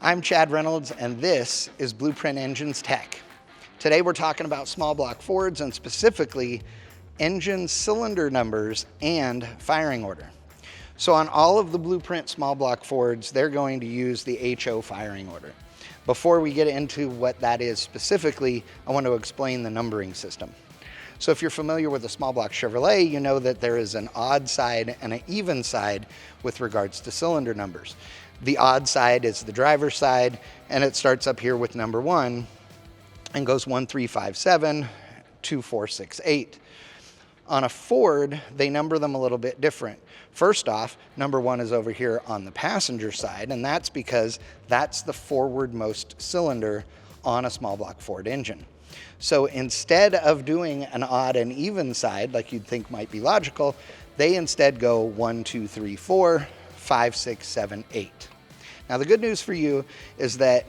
I'm Chad Reynolds, and this is BluePrint Engines Tech. Today we're talking about small block Fords and specifically engine cylinder numbers and firing order. So on all of the BluePrint small block Fords, they're going to use the HO firing order. Before we get into what that is specifically, I want to explain the numbering system. So if you're familiar with a small block Chevrolet, you know that there is an odd side and an even side with regards to cylinder numbers. The odd side is the driver's side, and it starts up here with number 1 and goes 1, 3, 5, 7, 2, 4, 6, 8. On a Ford, they number them a little bit different. First off, number 1 is over here on the passenger side, and that's because that's the forward-most cylinder on a small block Ford engine. So instead of doing an odd and even side, like you'd think might be logical, they instead go 1, 2, 3, 4, 5, 6, 7, 8. Now the good news for you is that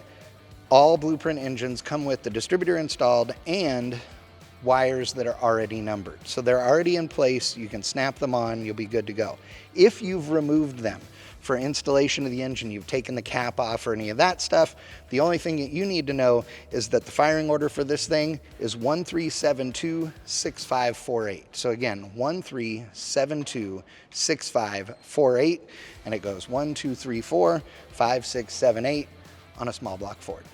all BluePrint engines come with the distributor installed and wires that are already numbered. So they're already in place, you can snap them on, you'll be good to go. If you've removed them for installation of the engine, you've taken the cap off or any of that stuff, the only thing that you need to know is that the firing order for this thing is 13726548. So again, 13726548, and it goes 1, 2, 3, 4, 5, 6, 7, 8 on a small block Ford.